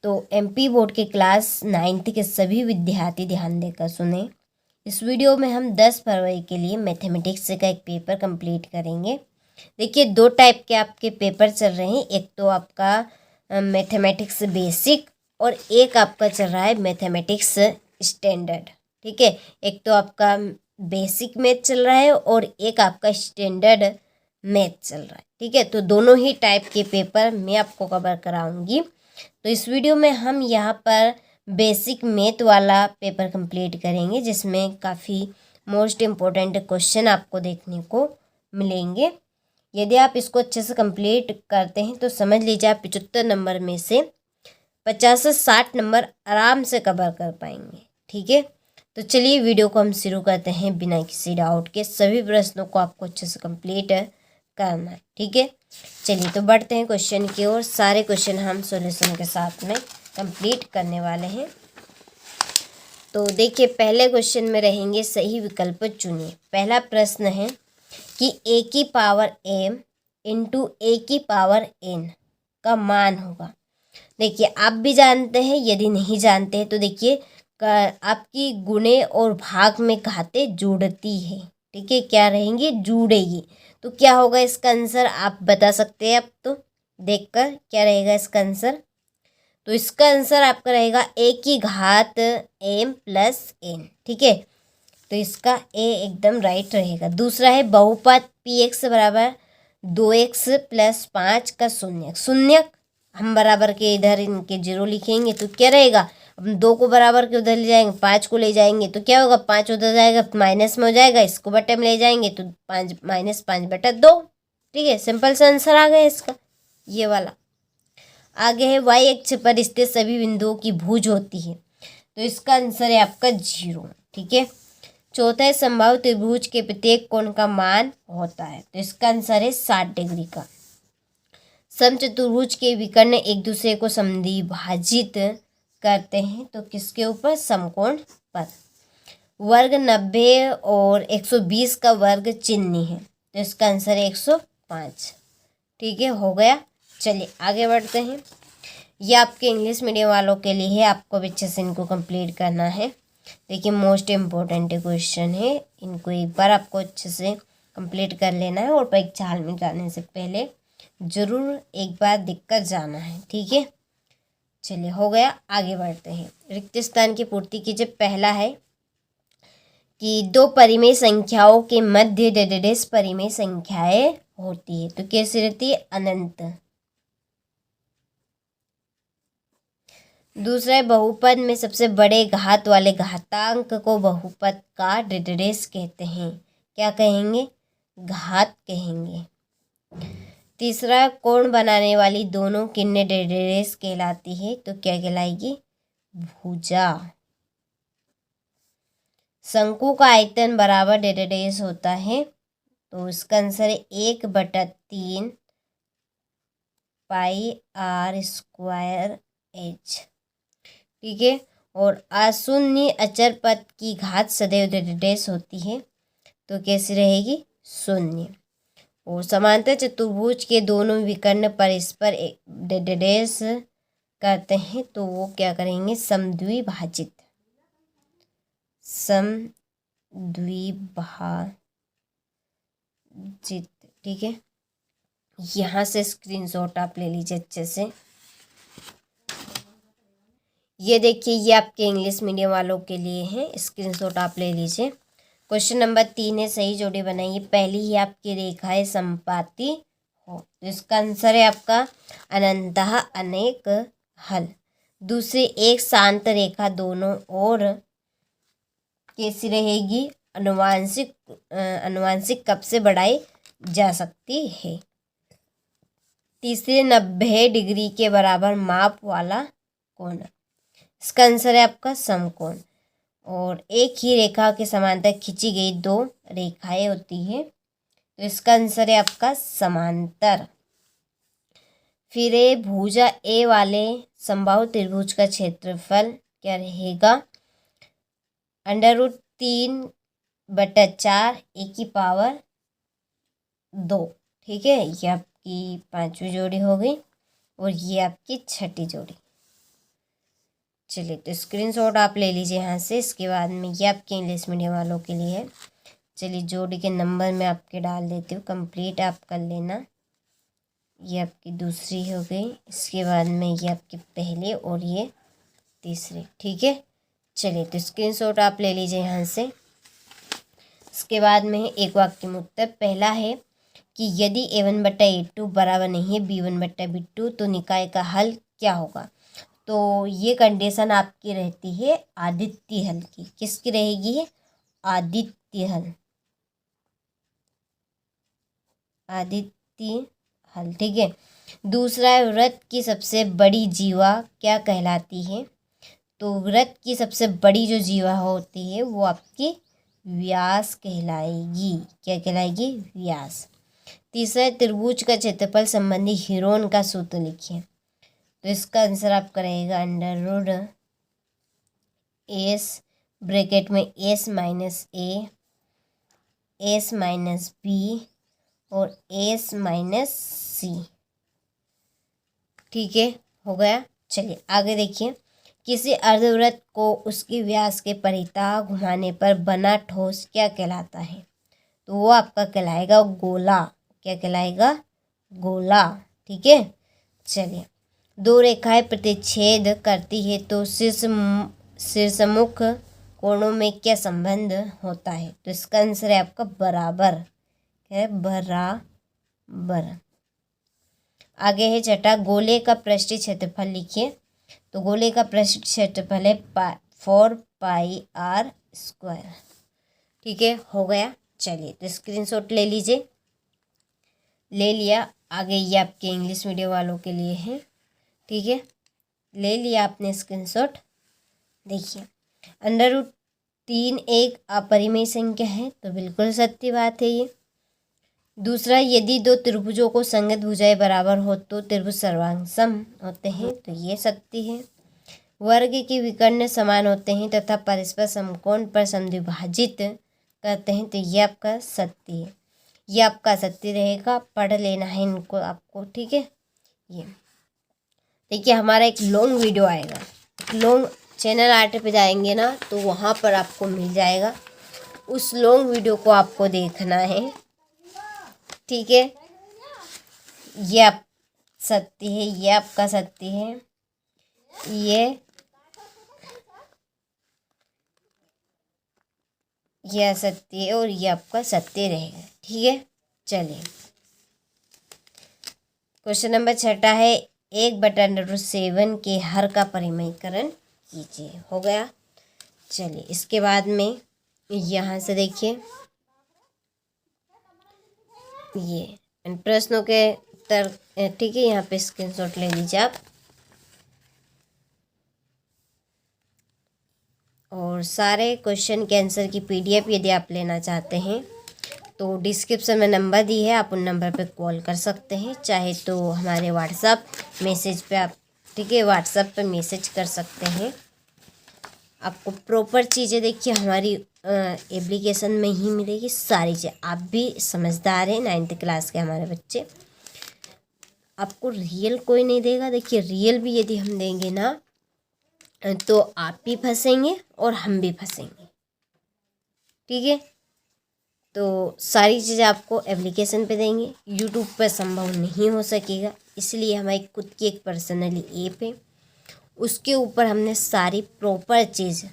तो MP board के class 9th के सभी विद्यार्थी ध्यान देकर सुने। इस वीडियो में हम 10 फरवरी के लिए मैथमेटिक्स का एक पेपर कंप्लीट करेंगे। देखिए, दो टाइप के आपके पेपर चल रहे हैं। एक तो आपका मैथमेटिक्स बेसिक और एक आपका चल रहा है मैथमेटिक्स स्टैंडर्ड। ठीक है, एक तो आपका बेसिक मैथ चल रहा है और एक आपका स्टैंडर्ड मैथ चल रहा है। ठीक है, तो दोनों ही टाइप के पेपर मैं आपको कवर कराऊंगी। तो इस वीडियो में हम यहाँ पर बेसिक मैथ वाला पेपर कंप्लीट करेंगे, जिसमें काफ़ी मोस्ट इम्पोर्टेंट क्वेश्चन आपको देखने को मिलेंगे। यदि आप इसको अच्छे से कंप्लीट करते हैं तो समझ लीजिए आप 75 नंबर में से 50 से 60 नंबर आराम से कवर कर पाएंगे। ठीक है, तो चलिए वीडियो को हम शुरू करते हैं बिना किसी डाउट के। सभी प्रश्नों को आपको अच्छे से कंप्लीट करना है। ठीक है, चलिए तो बढ़ते हैं क्वेश्चन की ओर। सारे क्वेश्चन हम सॉल्यूशन के साथ में कंप्लीट करने वाले हैं। तो देखिए, पहले क्वेश्चन में रहेंगे सही विकल्प चुनिए। पहला प्रश्न है कि a की पावर m इंटू a की पावर n का मान होगा। देखिए, आप भी जानते हैं, यदि नहीं जानते हैं तो देखिए आपकी गुणे और भाग में घातें जुड़ती है। ठीक है, क्या रहेंगी? जुड़ेगी। तो क्या होगा इसका आंसर, आप बता सकते हैं। अब तो देखकर क्या रहेगा इसका आंसर। तो इसका आंसर आपका रहेगा a की घात m प्लस n। ठीक है, तो इसका a एकदम राइट रहेगा। दूसरा है बहुपद px बराबर 2x प्लस 5 का शून्यक। शून्यक हम बराबर के इधर इनके 0 लिखेंगे तो क्या रहेगा, अब 2 को बराबर के उधर ले जाएंगे, 5 को ले जाएंगे तो क्या होगा, 5 उधर जाएगा माइनस में हो जाएगा, इसको बटे में ले जाएंगे तो 5 माइनस 5/2। ठीक है, सिंपल सा आंसर आ गया इसका, ये वाला। आगे है y अक्ष पर स्थित सभी बिंदुओं की भुज होती है, तो इसका आंसर है आपका 0। ठीक है, चौथा है समबाहु त्रिभुज के प्रत्येक कोण का मान होता है, तो इसका आंसर है 60 डिग्री का। समचतुर्भुज के विकर्ण एक दूसरे को समद्विभाजित करते हैं, तो किसके ऊपर? समकोण पर। वर्ग 90 और 120 का वर्ग चिन्ह है, तो इसका आंसर है 105। ठीक है, हो गया। चलिए आगे बढ़ते हैं। ये आपके इंग्लिश मीडियम वालों के लिए है, आपको भी अच्छे से इनको कंप्लीट करना है। देखिए, मोस्ट इम्पोर्टेंट क्वेश्चन है, इनको एक बार आपको अच्छे से कंप्लीट कर लेना है और परीक्षा हॉल में जाने से पहले ज़रूर एक बार दिख कर जाना है। ठीक है, चलिए हो गया। आगे बढ़ते हैं। रिक्त स्थान की पूर्ति कीजिए। पहला है कि दो परिमेय संख्याओं के मध्य डेडेडेस परिमेय संख्याएं होती है, तो कैसी रहती है? अनंत। दूसरा है बहुपद में सबसे बड़े घात वाले घातांक को बहुपद का डेडेडेस कहते हैं। क्या कहेंगे? घात कहेंगे। तीसरा, कोण बनाने वाली दोनों किरणें डेडेडेस कहलाती है, तो क्या कहलाएगी? भुजा। शंकु का आयतन बराबर डेडेडेस होता है, तो इसका आंसर है 1/3 पाई r स्क्वायर h। ठीक है, और अशून्य अचर पद की घात सदैव डेडेडेस होती है, तो कैसी रहेगी? 0। और समांतर चतुर्भुज के दोनों विकर्ण परस्पर डेडेडेस करते हैं, तो वो क्या करेंगे? समद्विभाजित। समद्विभाजित। ठीक है, यहाँ से स्क्रीनशॉट आप ले लीजिए अच्छे से। ये देखिए, ये आपके इंग्लिश मीडियम वालों के लिए है, स्क्रीनशॉट आप ले लीजिए। क्वेश्चन नंबर 3 है, सही जोड़ी बनाइए। पहली ही आपकी रेखा है समपाती हो, तो इसका आंसर है आपका अनंतः अनेक हल। दूसरी, एक शांत रेखा दोनों ओर कैसी रहेगी? अनुवांशिक कब से बढ़ाई जा सकती है। तीसरे, 90 डिग्री के बराबर माप वाला कोण, इसका आंसर है आपका समकोण। और एक ही रेखा के समांतर खींची गई दो रेखाएं होती है, तो इसका आंसर है आपका समांतर। फिर भुजा ए वाले समबाहु त्रिभुज का क्षेत्रफल क्या रहेगा? √3/4 a की पावर 2। ठीक है, ये आपकी 5वीं जोड़ी हो गई और ये आपकी 6ठी जोड़ी। चलिए तो स्क्रीनशॉट आप ले लीजिए यहाँ से। इसके बाद में ये आपके इंग्लिश मीडियम वालों के लिए है। चलिए जोड़ी के नंबर मैं आपके डाल देती हूँ, कंप्लीट आप कर लेना। ये आपकी दूसरी हो गई, इसके बाद में ये आपके पहले और ये तीसरे, ठीक है। चलिए तो स्क्रीनशॉट आप ले लीजिए यहाँ से। इसके बाद में एक वाक्य में उत्तर पहला है कि यदि A1/A2 बराबर नहीं है B1/B2 तो निकाय का हल क्या होगा। तो ये कंडीशन आपकी रहती है आदित्य हल की। किसकी रहेगी? आदित्य हल, आदित्य हल, ठीक है। दूसरा है वृत्त की सबसे बड़ी जीवा क्या कहलाती है। तो वृत्त की सबसे बड़ी जो जीवा होती है वो आपकी व्यास कहलाएगी। क्या कहलाएगी? व्यास। तीसरा त्रिभुज का क्षेत्रफल संबंधी हीरोन का सूत्र लिखिए। तो इसका आंसर आपका रहेगा अंडर रूट एस ब्रैकेट में एस माइनस ए, एस माइनस बी और एस माइनस सी, ठीक है, हो गया। चलिए आगे देखिए। किसी अर्धवृत्त को उसके व्यास के परितः घुमाने पर बना ठोस क्या कहलाता है। तो वो आपका कहलाएगा गोला। क्या कहलाएगा? गोला, ठीक है। चलिए दो रेखाएं प्रतिच्छेद करती है तो शीर्षमुख कोणों में क्या संबंध होता है। तो इसका आंसर है आपका बराबर। क्या है? बराबर। आगे है छठा, गोले का पृष्ठीय क्षेत्रफल लिखिए। तो गोले का पृष्ठीय क्षेत्रफल है 4πr², ठीक है, हो गया। चलिए तो स्क्रीनशॉट ले लीजिए। ले लिया। आगे ये आपके इंग्लिश मीडियम वालों के लिए है, ठीक है। ले लिया आपने स्क्रीनशॉट। देखिए √3 एक अपरिमेय संख्या है, तो बिल्कुल सत्य बात है ये। दूसरा, यदि दो त्रिभुजों को संगत भुजाएं बराबर हो तो त्रिभुज सर्वांग सम होते हैं, तो ये सत्य है। वर्ग के विकर्ण समान होते हैं तथा परस्पर समकोण पर समद्विभाजित करते हैं, तो ये आपका सत्य है। ये आपका सत्य रहेगा, पढ़ लेना है इनको आपको, ठीक है। ये देखिए हमारा एक लॉन्ग वीडियो आएगा, लॉन्ग चैनल आर्ट पे जाएंगे ना तो वहाँ पर आपको मिल जाएगा। उस लॉन्ग वीडियो को आपको देखना है, ठीक है। ये आप सत्य है, ये आपका सत्य है, ये असत्य है और ये आपका सत्य रहेगा, ठीक है। चलिए क्वेश्चन नंबर छठा है 1/√7 के हर का परिमेयकरण कीजिए। हो गया। चलिए इसके बाद में यहाँ से देखिए ये प्रश्नों के उत्तर, ठीक है। यहाँ पे स्क्रीनशॉट ले लीजिए आप। और सारे क्वेश्चन के आंसर की PDF यदि आप लेना चाहते हैं तो डिस्क्रिप्शन में नंबर दी है, आप उन नंबर पे कॉल कर सकते हैं। चाहे तो हमारे व्हाट्सएप मैसेज पे आप, ठीक है, व्हाट्सएप पे मैसेज कर सकते हैं। आपको प्रॉपर चीज़ें देखिए हमारी एप्लीकेशन में ही मिलेगी सारी चीज़ें। आप भी समझदार हैं, 9th क्लास के हमारे बच्चे। आपको रियल कोई नहीं देगा। देखिए रियल भी यदि हम देंगे ना तो आप भी फंसेंगे और हम भी फंसेंगे, ठीक है। तो सारी चीज़ें आपको एप्लीकेशन पे देंगे, यूट्यूब पर संभव नहीं हो सकेगा। इसलिए हमारी खुद की एक पर्सनली ऐप है, उसके ऊपर हमने सारी प्रॉपर चीज़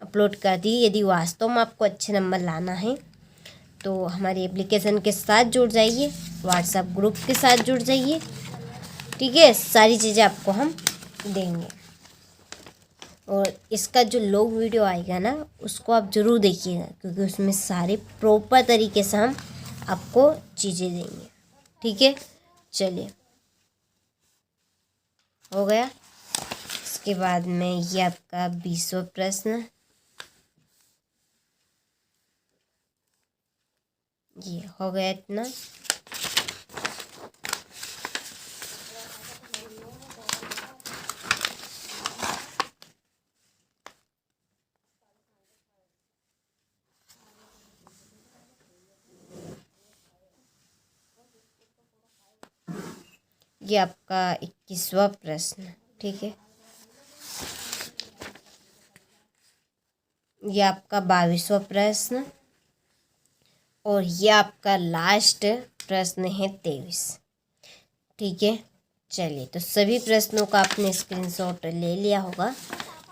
अपलोड कर दी। यदि वास्तव में आपको अच्छे नंबर लाना है तो हमारी एप्लीकेशन के साथ जुड़ जाइए, व्हाट्सएप ग्रुप के साथ जुड़ जाइए, ठीक है। सारी चीज़ें आपको हम देंगे। और इसका जो लॉन्ग वीडियो आएगा ना उसको आप ज़रूर देखिएगा, क्योंकि उसमें सारे प्रॉपर तरीके से हम आपको चीज़ें देंगे, ठीक है। चलिए हो गया। इसके बाद में ये आपका 20वां प्रश्न, ये हो गया इतना। ये आपका 21वां प्रश्न, ठीक है। ये आपका 22वां प्रश्न और ये आपका लास्ट प्रश्न है 23। ठीक है, चलिए तो सभी प्रश्नों का आपने स्क्रीनशॉट ले लिया होगा,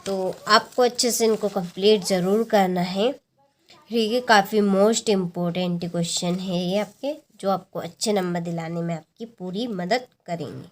तो आपको अच्छे से इनको कंप्लीट ज़रूर करना है। ठीक है, काफ़ी मोस्ट इम्पोर्टेंट क्वेश्चन है ये आपके, जो आपको अच्छे नंबर दिलाने में आपकी पूरी मदद करेंगे।